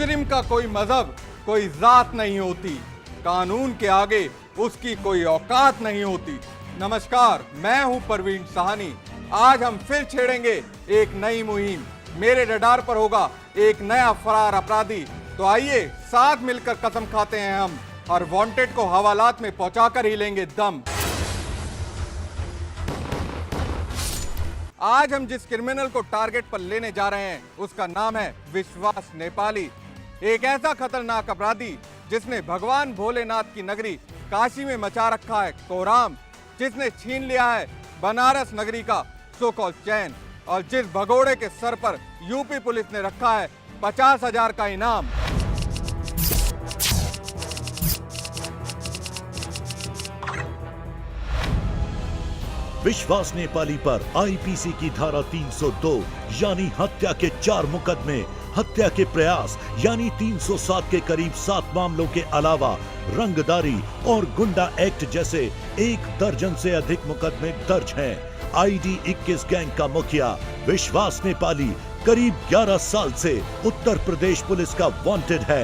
मुजरिम का कोई मजहब, कोई जात नहीं होती, कानून के आगे उसकी कोई औकात नहीं होती। नमस्कार, मैं हूं परवीन साहनी। आज हम फिर छेड़ेंगे एक नई मुहिम। मेरे रडार पर होगा एक नया फरार अपराधी। तो आइए साथ मिलकर कसम खाते हैं हम, और वांटेड को हवालात में पहुंचाकर ही लेंगे दम। आज हम जिस क्रिमिनल को टारगेट पर लेने जा रहे हैं उसका नाम है विश्वास नेपाली। एक ऐसा खतरनाक अपराधी जिसने भगवान भोलेनाथ की नगरी काशी में मचा रखा है कोहराम, जिसने छीन लिया है बनारस नगरी का सो कॉल चैन, और जिस भगोड़े के सर पर यूपी पुलिस ने रखा है 50,000 का इनाम। विश्वास नेपाली पर आईपीसी की धारा 302 यानी हत्या के 4 मुकदमे, हत्या के प्रयास यानी 307 के करीब 7 मामलों के अलावा रंगदारी और गुंडा एक्ट जैसे 1 दर्जन से अधिक मुकदमे दर्ज हैं। आईडी 21 गैंग का मुखिया विश्वास नेपाली करीब 11 साल से उत्तर प्रदेश पुलिस का वांटेड है।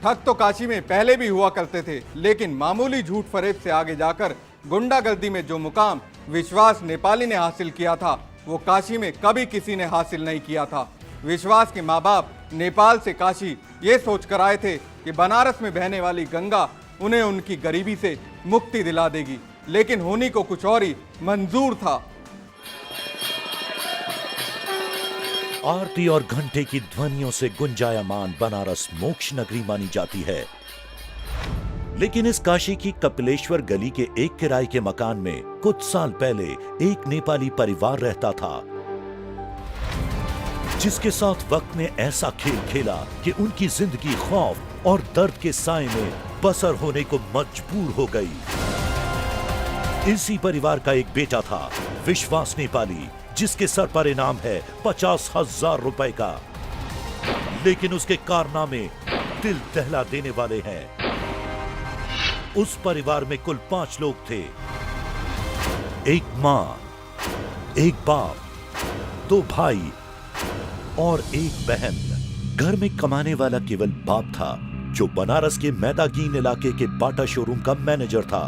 ठग तो काशी में पहले भी हुआ करते थे, लेकिन मामूली झूठ फरेब से आगे जाकर गुंडागर्दी में जो मुकाम विश्वास नेपाली ने हासिल किया था वो काशी में कभी किसी ने हासिल नहीं किया था। विश्वास के माँ बाप नेपाल से काशी ये सोच कर आए थे कि बनारस में बहने वाली गंगा उन्हें उनकी गरीबी से मुक्ति दिला देगी, लेकिन होनी को कुछ और ही मंजूर था। आरती और घंटे की ध्वनियों से गुंजायमान बनारस मोक्ष नगरी मानी जाती है, लेकिन इस काशी की कपिलेश्वर गली के एक किराए के मकान में कुछ साल पहले एक नेपाली परिवार रहता था, जिसके साथ वक्त ने ऐसा खेल खेला कि उनकी जिंदगी खौफ और दर्द के साए में बसर होने को मजबूर हो गई। इसी परिवार का एक बेटा था विश्वास नेपाली, जिसके सर पर इनाम है 50,000 रुपए का, लेकिन उसके कारनामे दिल दहला देने वाले हैं। उस परिवार में कुल 5 लोग थे, एक मां, एक बाप, 2 भाई और एक बहन। घर में कमाने वाला केवल बाप था, जो बनारस के मैदागीन इलाके के बाटा शोरूम का मैनेजर था।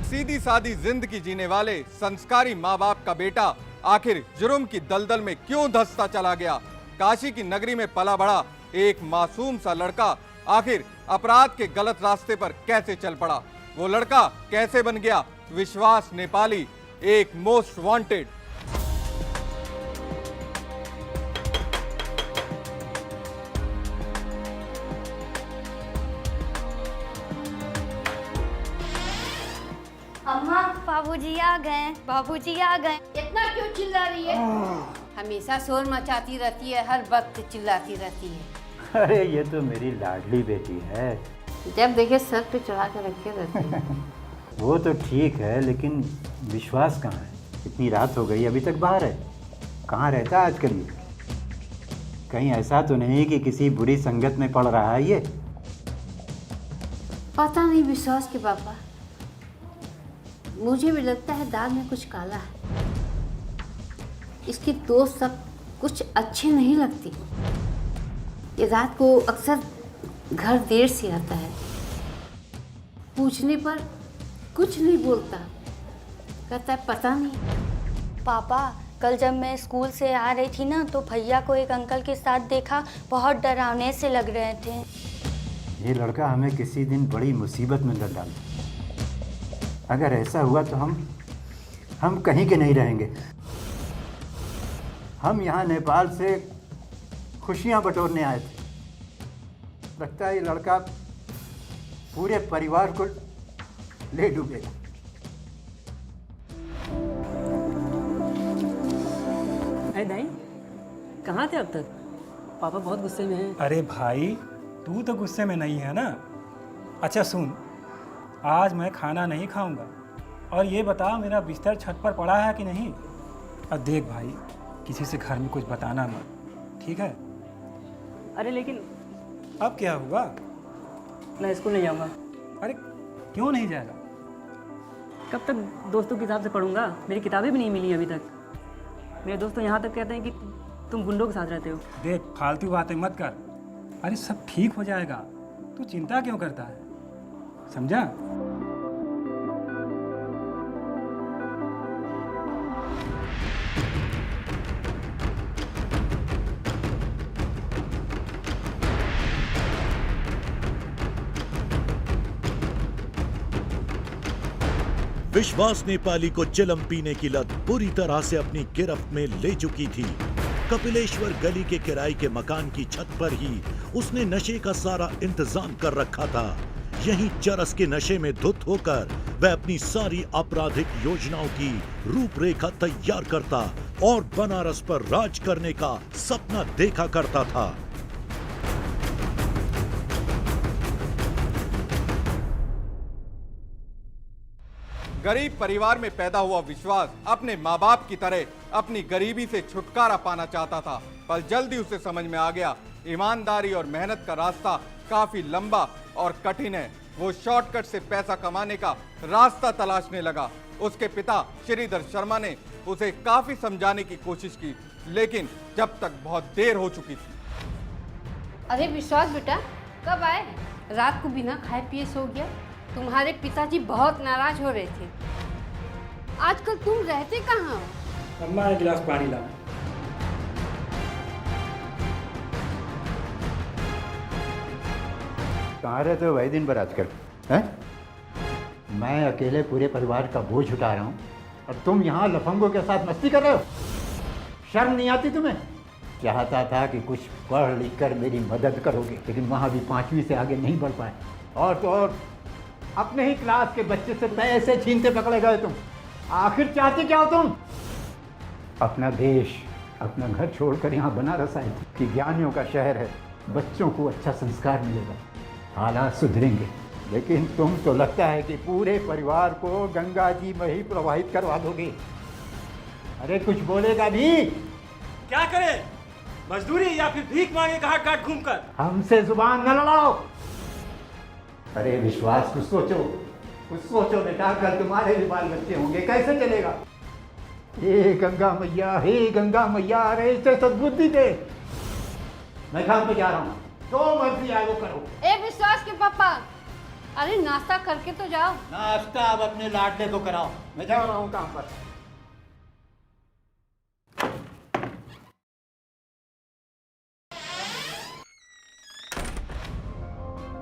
सीधी सादी जिंदगी जीने वाले संस्कारी माँ बाप का बेटा आखिर जुर्म की दलदल में क्यों धंसता चला गया? काशी की नगरी में पला बड़ा एक मासूम सा लड़का आखिर अपराध के गलत रास्ते पर कैसे चल पड़ा? वो लड़का कैसे बन गया विश्वास नेपाली, एक मोस्ट वांटेड? अम्मा, बाबूजी आ गए, बाबूजी आ गए। इतना क्यों चिल्ला रही है? हमेशा शोर मचाती रहती है, हर वक्त चिल्लाती रहती है। अरे ये तो मेरी लाडली बेटी है। जब देखे सर पे चढ़ा के रखे रहती है। वो तो ठीक है, लेकिन विश्वास कहाँ है? इतनी रात हो गई अभी तक बाहर है। कहाँ रहता है आजकल ये? कहीं ऐसा तो नहीं कि किसी बुरी संगत में पड़ रहा है ये? पता नहीं विश्वास के पापा, मुझे भी लगता है दाल में कुछ काला है। इसके दोस्त सब कुछ अच्छे नहीं लगती। ये रात को अक्सर घर देर से आता है, पूछने पर कुछ नहीं बोलता, कहता है पता नहीं। पापा, कल जब मैं स्कूल से आ रही थी ना तो भैया को एक अंकल के साथ देखा, बहुत डरावने से लग रहे थे। ये लड़का हमें किसी दिन बड़ी मुसीबत में डाल डाले। अगर ऐसा हुआ तो हम कहीं के नहीं रहेंगे। हम यहाँ नेपाल से खुशियाँ बटोरने आए थे। लगता है ये लड़का पूरे परिवार को ले डूबेगा। अरे नहीं, कहाँ थे अब तक? पापा बहुत गुस्से में हैं। अरे भाई, तू तो गुस्से में नहीं है ना? अच्छा सुन, आज मैं खाना नहीं खाऊंगा, और ये बता मेरा बिस्तर छत पर पड़ा है कि नहीं? और देख भाई, किसी से घर में कुछ बताना मत, ठीक है? अरे लेकिन अब क्या हुआ? मैं स्कूल नहीं जाऊँगा। अरे क्यों नहीं जाएगा? कब तक दोस्तों के हिसाब से पढ़ूंगा? मेरी किताबें भी नहीं मिली अभी तक। मेरे दोस्त तो यहाँ तक कहते हैं कि तुम गुंडों के साथ रहते हो। देख, फालतू बातें मत कर। अरे सब ठीक हो जाएगा, तू चिंता क्यों करता है, समझा? विश्वास नेपाली को चिलम पीने की लत बुरी तरह से अपनी गिरफ्त में ले चुकी थी। कपिलेश्वर गली के किराए के मकान की छत पर ही उसने नशे का सारा इंतजाम कर रखा था। यहीं चरस के नशे में धुत होकर वह अपनी सारी आपराधिक योजनाओं की रूपरेखा तैयार करता और बनारस पर राज करने का सपना देखा करता था। गरीब परिवार में पैदा हुआ विश्वास अपने माँ बाप की तरह अपनी गरीबी से छुटकारा पाना चाहता था, पर जल्दी उसे समझ में आ गया ईमानदारी और मेहनत का रास्ता काफी लंबा और कठिन है। वो शॉर्टकट से पैसा कमाने का रास्ता तलाशने लगा। उसके पिता श्रीधर शर्मा ने उसे काफी समझाने की कोशिश की, लेकिन जब तक बहुत देर हो चुकी थी। अरे विश्वास बेटा, कब आए? रात को बिना खाए पिए सो गया। तुम्हारे पिताजी बहुत नाराज हो रहे थे। आजकल तुम रहते कहाँ हो? अम्मा, एक गिलास पानी ला। कहाँ रहते हो भाई दिन भर आजकल, हैं? मैं अकेले पूरे परिवार का बोझ उठा रहा हूँ और तुम यहाँ लफंगों के साथ मस्ती कर रहे हो। शर्म नहीं आती तुम्हें? चाहता था कि कुछ पढ़ लिख कर मेरी मदद करोगे, लेकिन वहाँ भी 5वीं से आगे नहीं बढ़ पाए। और तो और अपने ही क्लास के बच्चे से पैसे छीनते पकड़े गए तुम। आखिर चाहते क्या हो तुम? अपना देश, अपना घर छोड़कर यहाँ बनारस आए थे कि ज्ञानियों का शहर है, बच्चों को अच्छा संस्कार मिलेगा, हालात सुधरेंगे। लेकिन तुम तो लगता है कि पूरे परिवार को गंगा जी में ही प्रवाहित करवा दोगे। अरे कुछ बोलेगा भी? क्या करे, मजदूरी या फिर भीख मांगे घाट घाट घूमकर? हमसे जुबान न लड़ाओ। अरे विश्वास, कुछ सोचो बेटा, कल तुम्हारे भी बाल बच्चे होंगे, कैसे चलेगा? हे गंगा मैया, हे गंगा मैया, अरे इसे सद्बुद्धि दे। मैं काम पे जा रहा हूँ, जो मर्जी आए वो करो। ए विश्वास के पापा, अरे नाश्ता करके तो जाओ। नाश्ता अब अपने लाडले को कराओ, मैं जा रहा हूँ काम पर।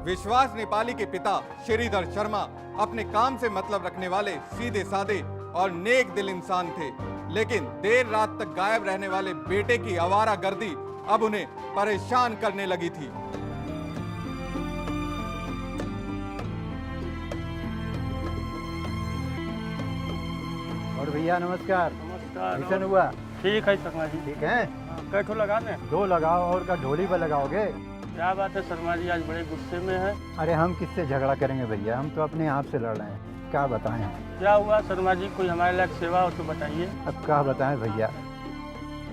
विश्वास नेपाली के पिता श्रीधर शर्मा अपने काम से मतलब रखने वाले सीधे साधे और नेक दिल इंसान थे, लेकिन देर रात तक गायब रहने वाले बेटे की आवारागर्दी अब उन्हें परेशान करने लगी थी। और भैया नमस्कार। नमस्कार। कैसन हुआ? ठीक है शर्मा जी। ठीक है, कैठो लगा दें? 2 लगाओ और का ढोली पर लगाओगे? क्या बात है शर्मा जी, आज बड़े गुस्से में है। अरे हम किससे झगड़ा करेंगे भैया, हम तो अपने आप से लड़ रहे हैं। क्या बताएं हम? क्या हुआ शर्मा जी, कोई हमारे लायक सेवा हो तो बताइए। अब क्या बताएं भैया,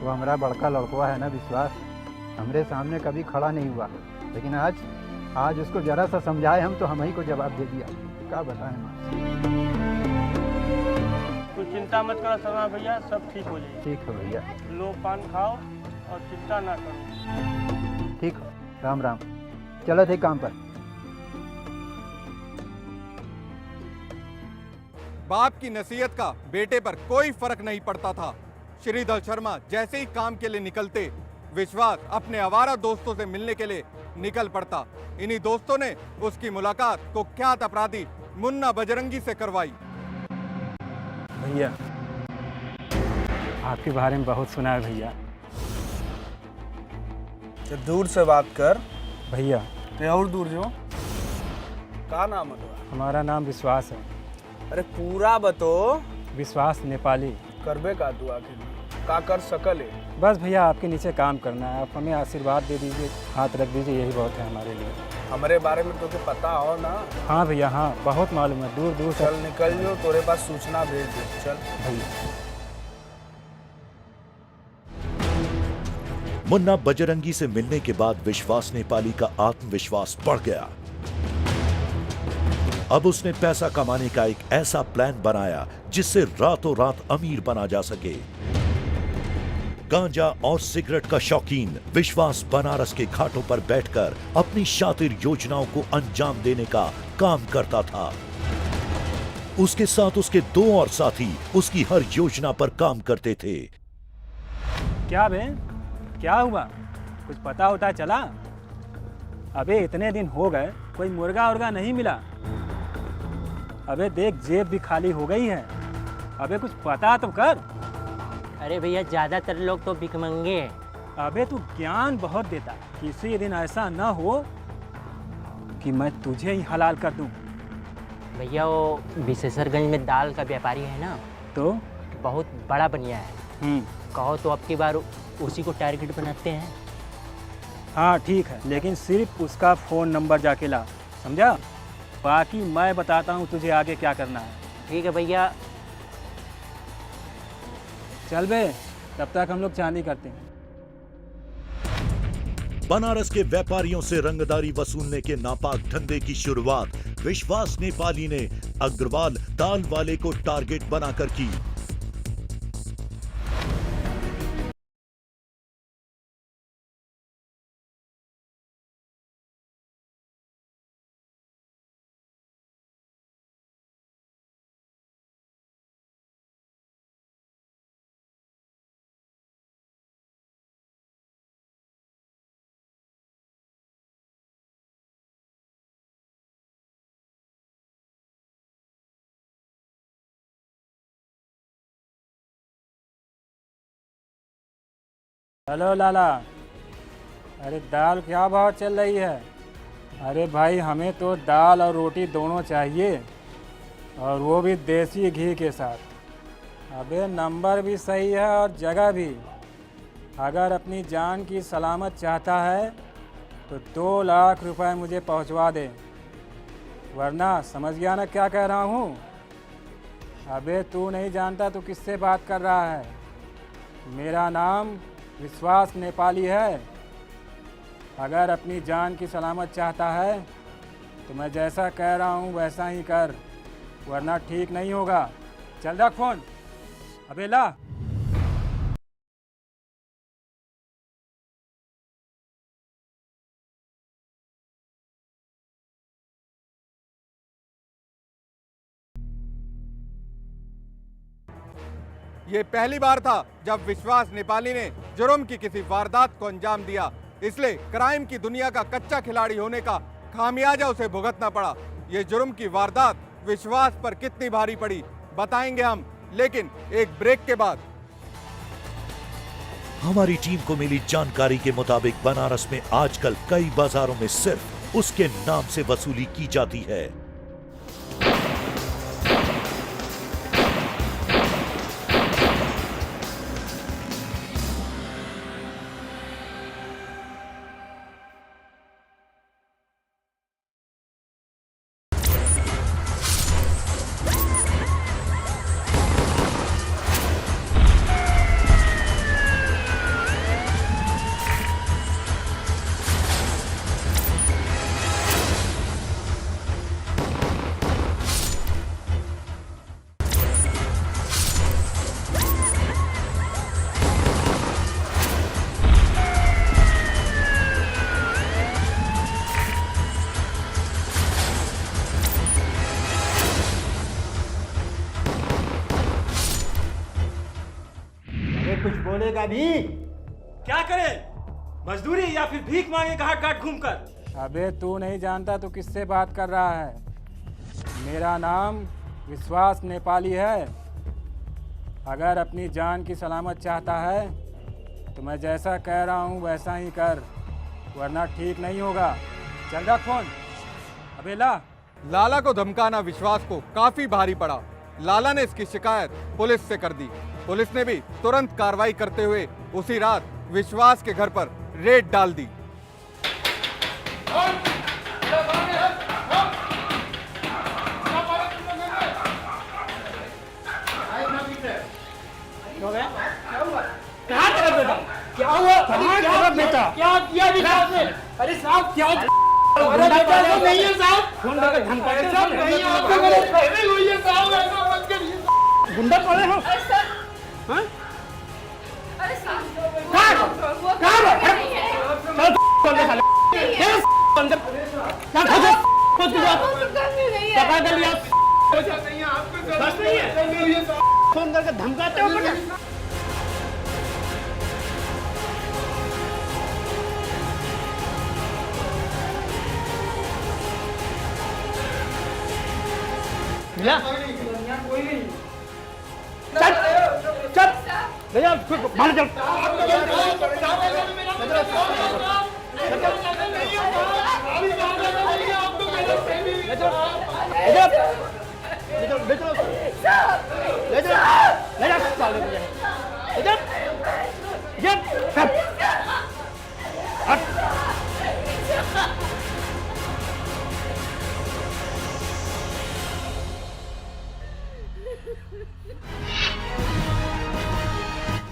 वो हमारा बड़का लड़का है ना विश्वास, हमरे सामने कभी खड़ा नहीं हुआ, लेकिन आज उसको जरा सा समझाए हम तो हम ही को जवाब दे दिया। क्या बताएं हम? कोई चिंता मत करो शर्मा भैया, सब ठीक हो जाएगा। ठीक है भैया। लो पान खाओ और चिंता ना करो। ठीक हो, राम राम। चलो थे काम पर। बाप की नसीहत का बेटे पर कोई फर्क नहीं पड़ता था। श्रीधर शर्मा जैसे ही काम के लिए निकलते, विश्वास अपने आवारा दोस्तों से मिलने के लिए निकल पड़ता। इन्हीं दोस्तों ने उसकी मुलाकात कुख्यात अपराधी मुन्ना बजरंगी से करवाई। भैया, आपके बारे में बहुत सुना है भैया। तो दूर से बात कर भैया, ते और दूर जो। का नाम है? हमारा नाम विश्वास है। अरे पूरा बतो। विश्वास नेपाली। करबे का तू आखिर का कर सकल है? बस भैया, आपके नीचे काम करना है, आप हमें आशीर्वाद दे दीजिए, हाथ रख दीजिए, यही बहुत है हमारे लिए। हमारे बारे में तो के पता हो ना? हाँ भैया, हाँ बहुत मालूम है, दूर दूर चल निकल जो, तोरे पास सूचना भेज दे। चल भैया। मुन्ना बजरंगी से मिलने के बाद विश्वास नेपाली का आत्मविश्वास बढ़ गया। अब उसने पैसा कमाने का एक ऐसा प्लान बनाया जिससे रातों रात अमीर बना जा सके। गांजा और सिगरेट का शौकीन विश्वास बनारस के घाटों पर बैठकर अपनी शातिर योजनाओं को अंजाम देने का काम करता था। उसके साथ उसके 2 और साथी उसकी हर योजना पर काम करते थे। क्या बे, क्या हुआ? कुछ पता होता चला? अबे इतने दिन हो गए, कोई मुर्गा उर्गा नहीं मिला। अबे देख, जेब भी खाली हो गई है। अबे कुछ पता तो कर। अरे भैया, ज़्यादातर लोग तो भिखमंगे हैं। अबे तू ज्ञान बहुत देता, किसी दिन ऐसा न हो कि मैं तुझे ही हलाल कर दूं। भैया वो विशेषरगंज में दाल का व्यापारी है ना, तो बहुत बड़ा बनिया है। कहो तो अब की बार उसी को टारगेट बनाते हैं। हाँ ठीक है, लेकिन सिर्फ उसका फ़ोन नंबर जाके ला, समझा? बाकी मैं बताता हूँ तुझे आगे क्या करना है। ठीक है भैया। चल बे, तब तक हम लोग चांदी करते हैं। बनारस के व्यापारियों से रंगदारी वसूलने के नापाक धंधे की शुरुआत विश्वास नेपाली ने अग्रवाल दाल वाले को टारगेट बनाकर की। हेलो लाला, अरे दाल क्या भाव चल रही है? अरे भाई, हमें तो दाल और रोटी दोनों चाहिए, और वो भी देसी घी के साथ। अबे नंबर भी सही है और जगह भी। अगर अपनी जान की सलामत चाहता है तो 2 लाख रुपए मुझे पहुंचवा दे, वरना समझ गया ना क्या कह रहा हूँ? अबे तू नहीं जानता तो किससे बात कर रहा है? मेरा नाम विश्वास नेपाली है। अगर अपनी जान की सलामत चाहता है तो मैं जैसा कह रहा हूँ वैसा ही कर, वरना ठीक नहीं होगा। चल रख फोन। अबे ला। ये पहली बार था जब विश्वास नेपाली ने जुर्म की किसी वारदात को अंजाम दिया, इसलिए क्राइम की दुनिया का कच्चा खिलाड़ी होने का खामियाजा उसे भुगतना पड़ा। ये जुर्म की वारदात विश्वास पर कितनी भारी पड़ी बताएंगे हम, लेकिन एक ब्रेक के बाद। हमारी टीम को मिली जानकारी के मुताबिक बनारस में आजकल कई बाजारों में सिर्फ उसके नाम से वसूली की जाती है। कुछ बोलेगा भी? क्या करे, मजदूरी या फिर भीख मांगे घाट घाट घूमकर? अबे तू नहीं जानता तो किससे बात कर रहा है? मेरा नाम विश्वास नेपाली है। अगर अपनी जान की सलामत चाहता है तो मैं जैसा कह रहा हूँ वैसा ही कर, वरना ठीक नहीं होगा। चल रख फोन। अबे ला। लाला को धमकाना विश्वास को काफी भारी पड़ा। लाला ने इसकी शिकायत पुलिस से कर दी। पुलिस ने भी तुरंत कार्रवाई करते हुए उसी रात विश्वास के घर पर रेड डाल दी। क्या हुआ बेटा? क्या किया विकास ने? अरे साहब क्या नहीं है साहब, गुंडा का धमकाते साहब नहीं आपको मेरे पहले हुई है साहब, ऐसा मत करिए। गुंडा पड़े हो? हाँ? अरे साहब कहाँ है? चल खोल दे साले। ये अंदर क्या खोज के बात पकड़ कर लिया। बस नहीं है फोन करके धमकाते हो क्या? मिला? चल चल ले जा बाहर चल।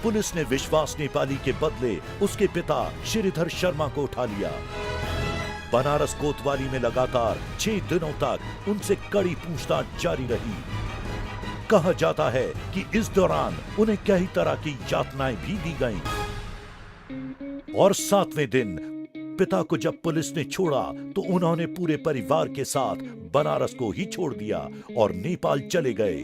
पुलिस ने विश्वास नेपाली के बदले उसके पिता श्रीधर शर्मा को उठा लिया। बनारस कोतवाली में लगातार 6 दिनों तक उनसे कड़ी पूछताछ जारी रही। कहा जाता है कि इस दौरान उन्हें कई तरह की यातनाएं भी दी गईं। और 7वें दिन पिता को जब पुलिस ने छोड़ा तो उन्होंने पूरे परिवार के साथ बनारस को ही छोड़ दिया और नेपाल चले गए।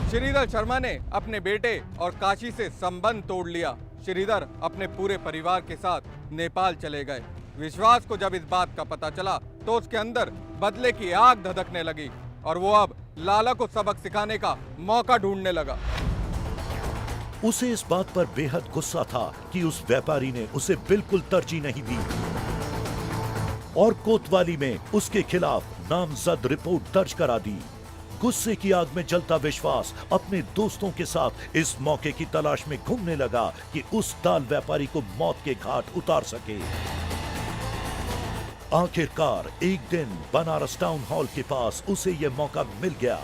श्रीधर शर्मा ने अपने बेटे और काशी से संबंध तोड़ लिया। श्रीधर अपने पूरे परिवार के साथ नेपाल चले गए। विश्वास को जब इस बात का पता चला तो उसके अंदर बदले की आग धधकने लगी और वो अब लाला को सबक सिखाने का मौका ढूंढने लगा। उसे इस बात पर बेहद गुस्सा था कि उस व्यापारी ने उसे बिल्कुल तरजीह नहीं दी और कोतवाली में उसके खिलाफ नामजद रिपोर्ट दर्ज करा दी। गुस्से की आग में जलता विश्वास अपने दोस्तों के साथ इस मौके की तलाश में घूमने लगा कि उस दाल व्यापारी को मौत के घाट उतार सके। आखिरकार एक दिन बनारस टाउन हॉल के पास उसे यह मौका मिल गया।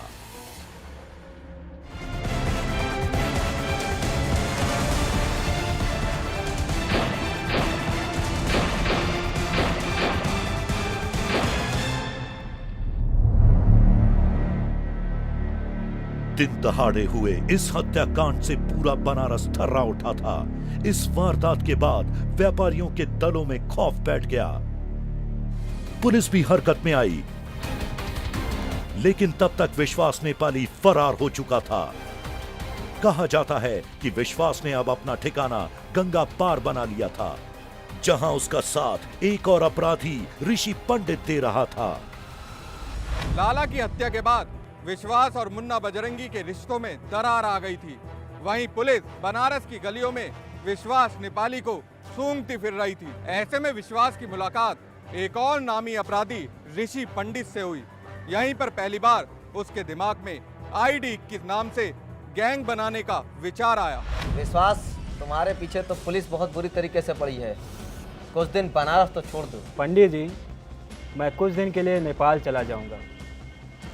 दिन दहाड़े हुए इस हत्याकांड से पूरा बनारस थर्रा उठा था। इस वारदात के बाद व्यापारियों के दलों में खौफ बैठ गया। पुलिस भी हरकत में आई, लेकिन तब तक विश्वास नेपाली फरार हो चुका था। कहा जाता है कि विश्वास ने अब अपना ठिकाना गंगा पार बना लिया था, जहां उसका साथ एक और अपराधी ऋषि पंडित दे रहा था। लाला की हत्या के बाद विश्वास और मुन्ना बजरंगी के रिश्तों में दरार आ गई थी। वहीं पुलिस बनारस की गलियों में विश्वास नेपाली को सूंघती फिर रही थी। ऐसे में विश्वास की मुलाकात एक और नामी अपराधी ऋषि पंडित से हुई। यहीं पर पहली बार उसके दिमाग में ID-21 नाम से गैंग बनाने का विचार आया। विश्वास, तुम्हारे पीछे तो पुलिस बहुत बुरी तरीके से पड़ी है। कुछ दिन बनारस तो छोड़ दो। पंडित जी, मैं कुछ दिन के लिए नेपाल चला जाऊंगा।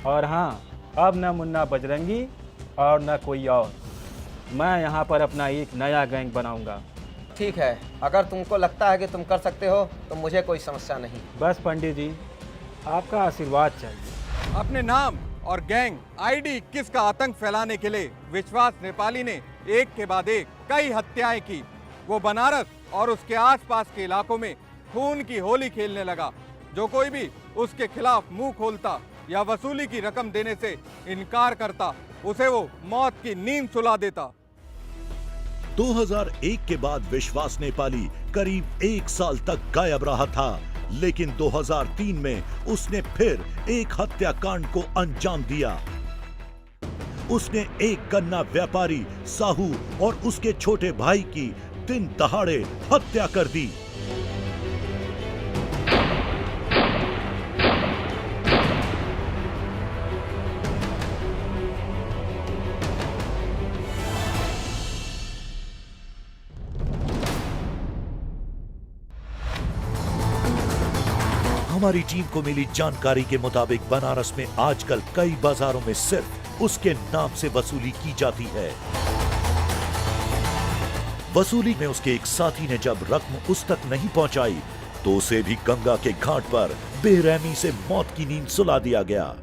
और हाँ, अब न मुन्ना बजरंगी और न कोई और, मैं यहाँ पर अपना एक नया गैंग बनाऊंगा। ठीक है, अगर तुमको लगता है कि तुम कर सकते हो तो मुझे कोई समस्या नहीं। बस पंडित जी, आपका आशीर्वाद चाहिए। अपने नाम और गैंग ID-21 का आतंक फैलाने के लिए विश्वास नेपाली ने एक के बाद एक कई हत्याएं की। वो बनारस और उसके आसपास के इलाकों में खून की होली खेलने लगा। जो कोई भी उसके खिलाफ मुंह खोलता या वसूली की रकम देने से इनकार करता, उसे वो मौत की नींद सुला देता। 2001 के बाद विश्वास नेपाली करीब 1 साल तक गायब रहा था, लेकिन 2003 में उसने फिर एक हत्याकांड को अंजाम दिया। उसने एक गन्ना व्यापारी साहू और उसके छोटे भाई की दिन दहाड़े हत्या कर दी। हमारी टीम को मिली जानकारी के मुताबिक बनारस में आजकल कई बाजारों में सिर्फ उसके नाम से वसूली की जाती है। वसूली में उसके एक साथी ने जब रकम उस तक नहीं पहुंचाई तो उसे भी गंगा के घाट पर बेरहमी से मौत की नींद सुला दिया गया।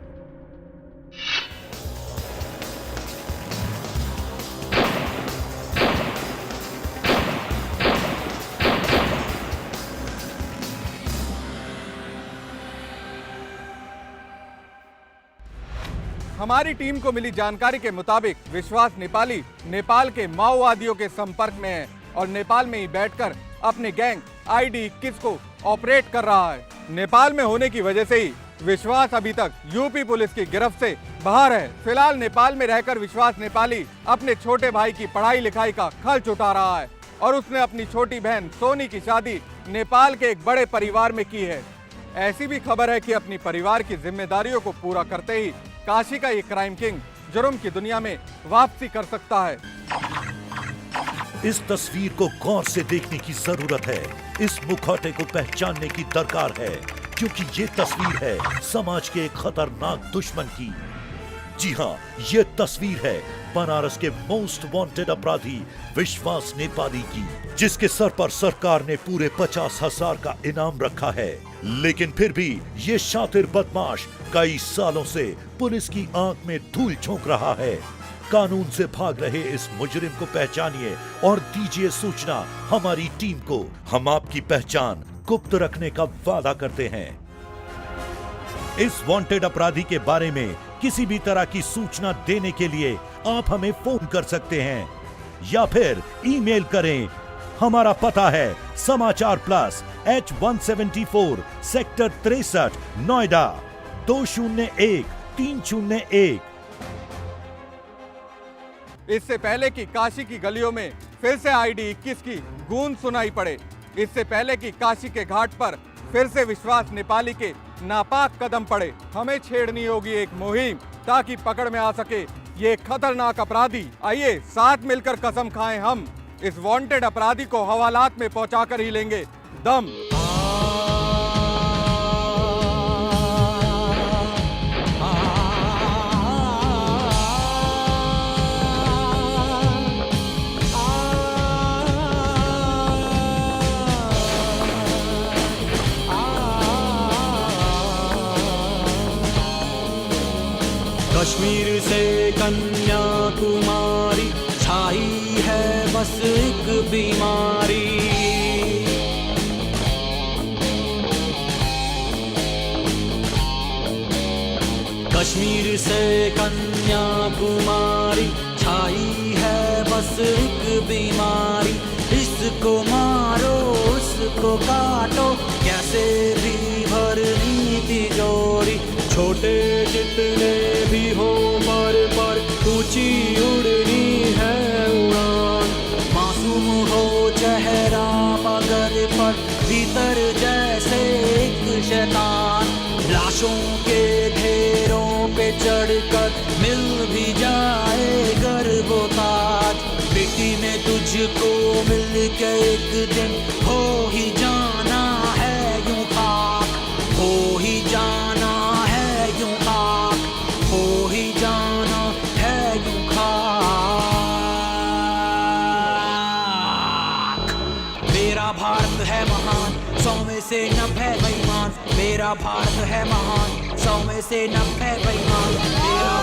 हमारी टीम को मिली जानकारी के मुताबिक विश्वास नेपाली नेपाल के माओवादियों के संपर्क में है और नेपाल में ही बैठकर अपने गैंग ID-21 को ऑपरेट कर रहा है। नेपाल में होने की वजह से ही विश्वास अभी तक यूपी पुलिस की गिरफ्त से बाहर है। फिलहाल नेपाल में रहकर विश्वास नेपाली अपने छोटे भाई की पढ़ाई लिखाई का खर्च उठा रहा है और उसने अपनी छोटी बहन सोनी की शादी नेपाल के एक बड़े परिवार में की है। ऐसी भी खबर है कि अपनी परिवार की जिम्मेदारियों को पूरा करते ही काशी का ये क्राइम किंग जुर्म की दुनिया में वापसी कर सकता है। इस तस्वीर को गौर से देखने की जरूरत है। इस मुखौटे को पहचानने की दरकार है, क्योंकि ये तस्वीर है समाज के एक खतरनाक दुश्मन की। जी हाँ, ये तस्वीर है बनारस के मोस्ट वांटेड अपराधी विश्वास नेपाली की, जिसके सर पर सरकार ने पूरे 50,000 का इनाम रखा है। लेकिन फिर भी ये शातिर बदमाश कई सालों से पुलिस की आंख में धूल झोंक रहा है। कानून से भाग रहे इस मुजरिम को पहचानिए और दीजिए सूचना हमारी टीम को। हम आपकी पहचान गुप्त रखने का वादा करते हैं। इस वांटेड अपराधी के बारे में किसी भी तरह की सूचना देने के लिए आप हमें फोन कर सकते हैं या फिर ईमेल करें। हमारा पता है समाचार प्लस H174 सेक्टर 63 नोएडा 201301। इससे पहले कि काशी की गलियों में फिर से ID-21 की गूंज सुनाई पड़े, इससे पहले कि काशी के घाट पर फिर से विश्वास नेपाली के नापाक कदम पड़े, हमें छेड़नी होगी एक मुहिम ताकि पकड़ में आ सके ये खतरनाक अपराधी। आइए साथ मिलकर कसम खाएं हम इस वांटेड अपराधी को हवालात में पहुंचाकर ही लेंगे दम। कश्मीर से कन्याकुमारी छाई है बस एक बीमारी। कश्मीर से कन्याकुमारी छाई है बस एक बीमारी। इसको मारो उसको काटो कैसे भी भरनी तिजोरी। छोटे जितने भी हो पर ऊंची उड़नी है उड़ान। मासूम हो चेहरा मगर पर भीतर जैसे एक शैतान। लाशों के ढेरों पे चढ़कर मिल भी जाए गर्भोताज। बेटी ने तुझको मिल के एक दिन हो ही जाना है यूं खाक। हो ही जाना है यूं खाक। हो ही जाना है यूं खाक। मेरा भारत है महान 100 में से 90 बेईमान। मेरा भारत है महान 100 में से 90 बेईमान। मेरा